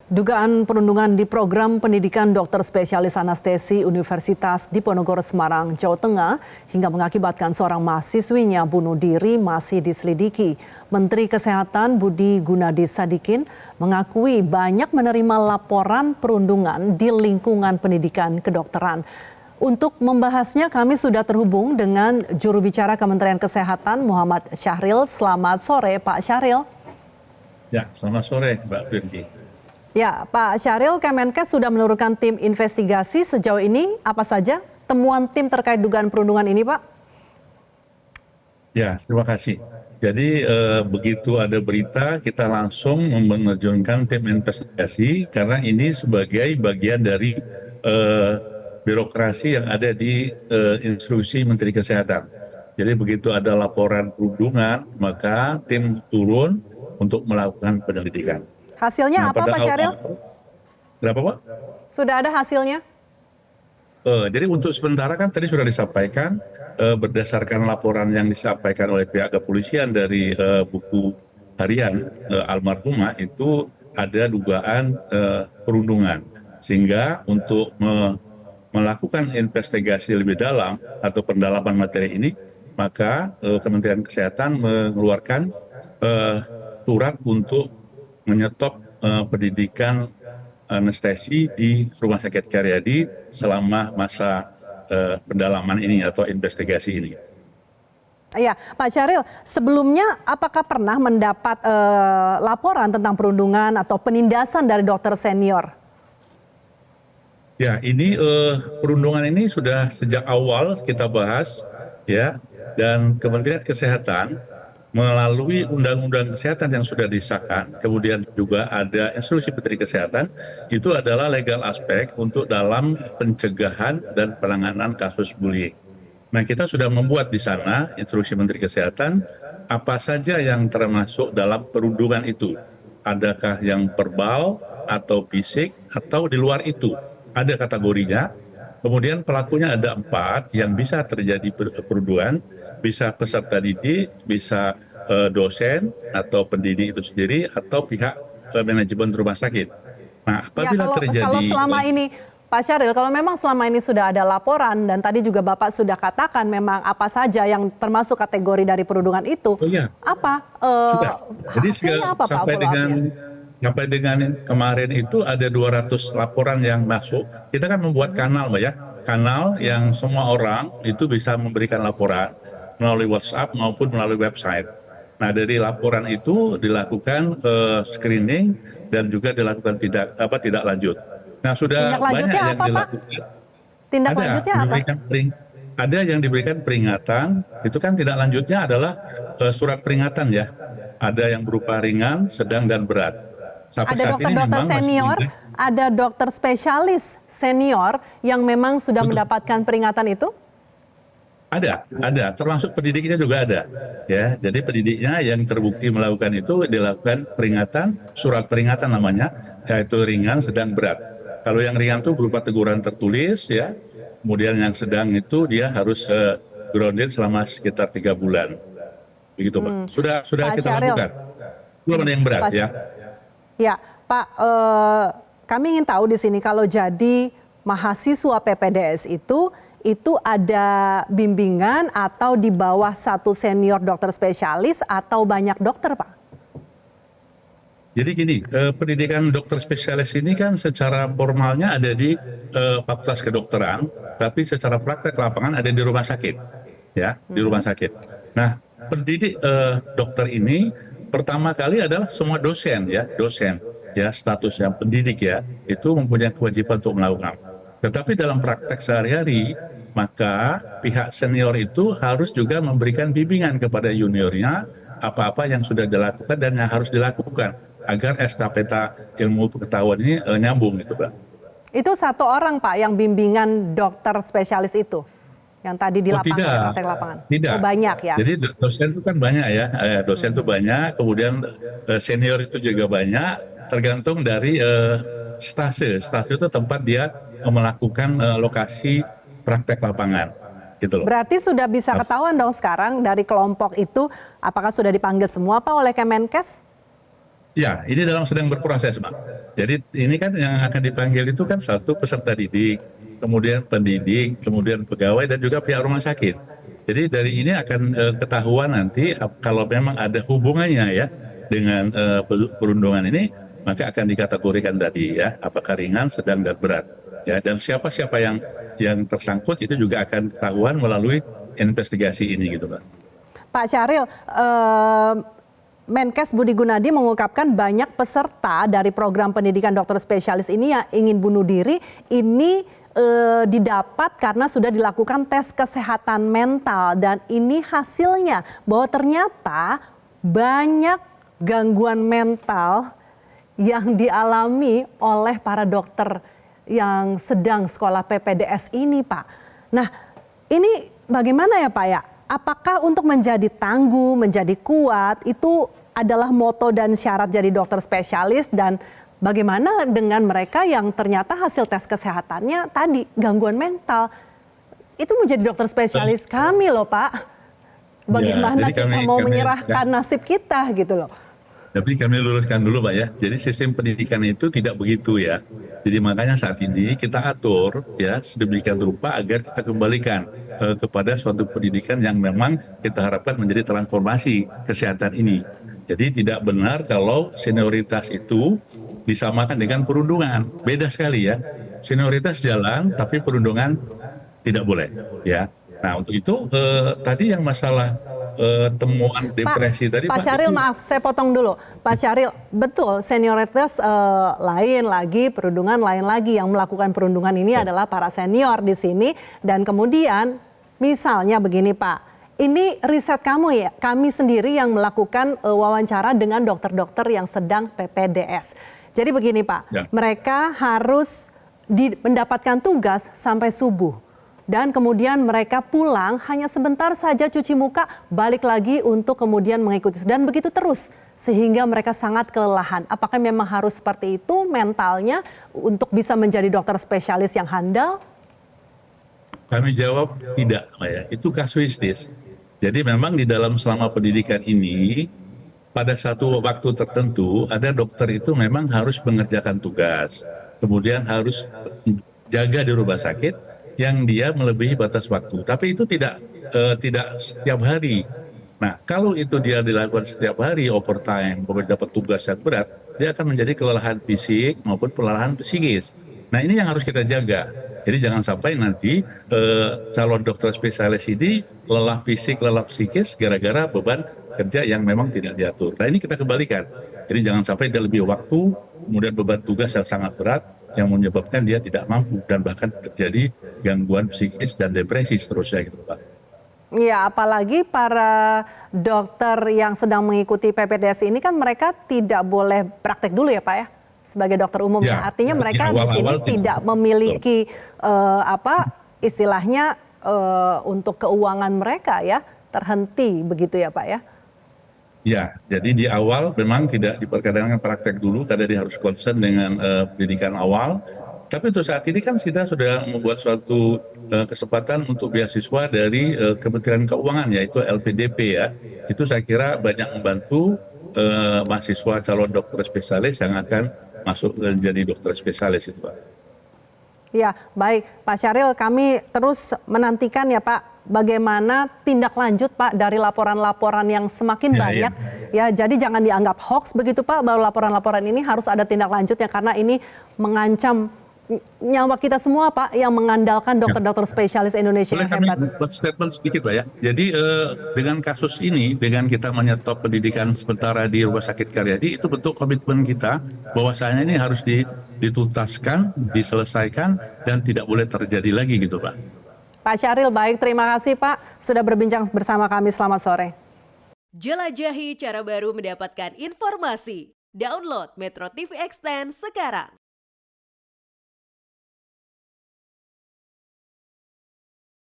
Dugaan perundungan di program pendidikan dokter spesialis anestesi Universitas Diponegoro Semarang, Jawa Tengah hingga mengakibatkan seorang mahasiswinya bunuh diri masih diselidiki. Menteri Kesehatan Budi Gunadi Sadikin mengakui banyak menerima laporan perundungan di lingkungan pendidikan kedokteran. Untuk membahasnya kami sudah terhubung dengan juru bicara Kementerian Kesehatan Muhammad Syahril. Selamat sore Pak Syahril. Ya, selamat sore Mbak Firdi. Ya, Pak Syahril, Kemenkes sudah menurunkan tim investigasi. Sejauh ini apa saja temuan tim terkait dugaan perundungan ini, Pak? Ya, terima kasih. Jadi begitu ada berita, kita langsung menerjunkan tim investigasi karena ini sebagai bagian dari birokrasi yang ada di instruksi Menteri Kesehatan. Jadi begitu ada laporan perundungan, maka tim turun untuk melakukan penyelidikan. Hasilnya apa Pak Syahril? Berapa Pak? Sudah ada hasilnya? Jadi untuk sementara kan tadi sudah disampaikan berdasarkan laporan yang disampaikan oleh pihak kepolisian dari buku harian almarhumah itu ada dugaan perundungan. Sehingga untuk melakukan investigasi lebih dalam atau pendalaman materi ini, maka Kementerian Kesehatan mengeluarkan surat untuk menyetop pendidikan anestesi di Rumah Sakit Karyadi selama masa pendalaman ini atau investigasi ini. Iya, Pak Syahril, sebelumnya apakah pernah mendapat laporan tentang perundungan atau penindasan dari dokter senior? Ya, ini perundungan ini sudah sejak awal kita bahas, ya, dan Kementerian Kesehatan melalui Undang-Undang Kesehatan yang sudah disahkan, kemudian juga ada Instruksi Menteri Kesehatan, itu adalah legal aspek untuk dalam pencegahan dan penanganan kasus bullying. Nah, kita sudah membuat di sana Instruksi Menteri Kesehatan apa saja yang termasuk dalam perundungan itu. Adakah yang verbal atau fisik atau di luar itu. Ada kategorinya. Kemudian pelakunya ada 4 yang bisa terjadi perundungan, bisa peserta didik, bisa dosen atau pendidik itu sendiri, atau pihak manajemen rumah sakit. Nah, apabila terjadi... Kalau selama ini, Pak Syahril, kalau memang selama ini sudah ada laporan, dan tadi juga Bapak sudah katakan memang apa saja yang termasuk kategori dari perundungan itu, apa Jadi hasilnya apa Pak? Sampai dengan kemarin itu ada 200 laporan yang masuk. Kita kan membuat kanal, Mbak ya. Kanal yang semua orang itu bisa memberikan laporan melalui WhatsApp maupun melalui website. Nah, dari laporan itu dilakukan screening dan juga dilakukan tidak lanjut. Nah, sudah banyak yang dilakukan. Tindak lanjutnya apa? Ada yang diberikan peringatan, itu kan tidak lanjutnya adalah surat peringatan ya. Ada yang berupa ringan, sedang, dan berat. Ada dokter-dokter senior, ada dokter spesialis senior yang memang sudah mendapatkan peringatan itu? Ada, termasuk pendidiknya juga ada. Ya, jadi pendidiknya yang terbukti melakukan itu dilakukan peringatan, surat peringatan namanya, yaitu ringan, sedang, berat. Kalau yang ringan itu berupa teguran tertulis, ya. Kemudian yang sedang itu dia harus grounded selama sekitar 3 bulan. Begitu, Pak. Sudah kita lakukan. Belum ada yang berat, ya. Ya, Pak, kami ingin tahu di sini kalau jadi mahasiswa PPDS itu ada bimbingan atau di bawah satu senior dokter spesialis atau banyak dokter, Pak? Jadi gini, pendidikan dokter spesialis ini kan secara formalnya ada di Fakultas Kedokteran, tapi secara praktek lapangan ada di rumah sakit, ya, di rumah sakit. Nah, pendidik dokter ini pertama kali adalah semua dosen ya statusnya pendidik ya, itu mempunyai kewajiban untuk melakukan. Tetapi dalam praktek sehari-hari, maka pihak senior itu harus juga memberikan bimbingan kepada juniornya apa-apa yang sudah dilakukan dan yang harus dilakukan agar estafeta ilmu pengetahuan ini nyambung gitu, Pak. Itu satu orang Pak yang bimbingan dokter spesialis itu? Yang tadi di lapangan, praktek lapangan? Tidak. Oh, banyak ya? Jadi dosen itu kan banyak ya, dosen itu banyak, kemudian senior itu juga banyak, tergantung dari stase. Stase itu tempat dia melakukan lokasi praktek lapangan. Gitu loh. Berarti sudah bisa ketahuan dong sekarang dari kelompok itu, apakah sudah dipanggil semua Pak oleh Kemenkes? Ya, ini sedang berproses, Pak. Jadi ini kan yang akan dipanggil itu kan satu peserta didik, kemudian pendidik, kemudian pegawai dan juga pihak rumah sakit. Jadi dari ini akan ketahuan nanti kalau memang ada hubungannya ya dengan perundungan ini, maka akan dikategorikan tadi ya, apakah ringan, sedang dan berat. Ya, dan siapa-siapa yang tersangkut itu juga akan ketahuan melalui investigasi ini gitu, Pak. Pak Syahril, Menkes Budi Gunadi mengungkapkan banyak peserta dari program pendidikan dokter spesialis ini yang ingin bunuh diri ini didapat karena sudah dilakukan tes kesehatan mental, dan ini hasilnya bahwa ternyata banyak gangguan mental yang dialami oleh para dokter yang sedang sekolah PPDS ini, Pak. Nah, ini bagaimana ya, Pak ya? Apakah untuk menjadi tangguh, menjadi kuat itu adalah moto dan syarat jadi dokter spesialis, dan bagaimana dengan mereka yang ternyata hasil tes kesehatannya tadi gangguan mental? Itu menjadi dokter spesialis kami loh, Pak. Bagaimana ya, kita mau menyerahkan nasib kita gitu loh. Tapi kami luruskan dulu Pak ya, jadi sistem pendidikan itu tidak begitu ya. Jadi makanya saat ini kita atur ya sedemikian rupa agar kita kembalikan kepada suatu pendidikan yang memang kita harapkan menjadi transformasi kesehatan ini. Jadi tidak benar kalau senioritas itu disamakan dengan perundungan, beda sekali ya. Senioritas jalan tapi perundungan tidak boleh ya. Nah untuk itu tadi yang masalah temuan depresi tadi Pak Syahril, maaf saya potong dulu. Pak Syahril, betul senioritas lain lagi, perundungan lain lagi. Yang melakukan perundungan ini adalah para senior di sini. Dan kemudian misalnya begini Pak, ini riset kamu ya, kami sendiri yang melakukan wawancara dengan dokter-dokter yang sedang PPDS. Jadi begini Pak, mereka harus mendapatkan tugas sampai subuh. Dan kemudian mereka pulang hanya sebentar saja cuci muka, balik lagi untuk kemudian mengikuti. Dan begitu terus sehingga mereka sangat kelelahan. Apakah memang harus seperti itu mentalnya untuk bisa menjadi dokter spesialis yang handal? Kami jawab tidak, ya. Itu kasuistis. Jadi memang di dalam selama pendidikan ini, pada satu waktu tertentu ada dokter itu memang harus mengerjakan tugas. Kemudian harus jaga di rumah sakit yang dia melebihi batas waktu. Tapi itu tidak setiap hari. Nah, kalau itu dia dilakukan setiap hari, overtime, kemudian dapat tugas yang berat, dia akan menjadi kelelahan fisik maupun kelelahan psikis. Nah, ini yang harus kita jaga. Jadi jangan sampai nanti calon dokter spesialis ini lelah fisik, lelah psikis gara-gara beban kerja yang memang tidak diatur. Nah, ini kita kembalikan. Jadi jangan sampai dia lebih waktu, kemudian beban tugas yang sangat berat, yang menyebabkan dia tidak mampu dan bahkan terjadi gangguan psikis dan depresi seterusnya gitu Pak. Ya, apalagi para dokter yang sedang mengikuti PPDS ini kan mereka tidak boleh praktek dulu ya Pak ya, sebagai dokter umum. Ya, artinya mereka di sini tidak memiliki istilahnya untuk keuangan mereka ya, terhenti begitu ya Pak ya. Ya, jadi di awal memang tidak diperkenankan praktek dulu karena dia harus concern dengan pendidikan awal. Tapi untuk saat ini kan kita sudah membuat suatu kesempatan untuk beasiswa dari Kementerian Keuangan yaitu LPDP ya. Itu saya kira banyak membantu mahasiswa calon dokter spesialis yang akan masuk menjadi dokter spesialis itu Pak. Ya, baik Pak Syahril, kami terus menantikan ya Pak, bagaimana tindak lanjut Pak dari laporan-laporan yang semakin banyak. Ya, jadi jangan dianggap hoax begitu Pak, bahwa laporan-laporan ini harus ada tindak lanjutnya karena ini mengancam nyawa kita semua Pak yang mengandalkan dokter-dokter spesialis Indonesia yang hebat. Boleh kami buat statement sedikit Pak ya. Jadi dengan kasus ini, dengan kita menyetop pendidikan sementara di Rumah Sakit Karyadi, itu bentuk komitmen kita bahwasanya ini harus dituntaskan, diselesaikan, dan tidak boleh terjadi lagi gitu Pak. Pak Syahril, baik, terima kasih Pak sudah berbincang bersama kami, selamat sore. Jelajahi cara baru mendapatkan informasi. Download Metro TV Extend sekarang.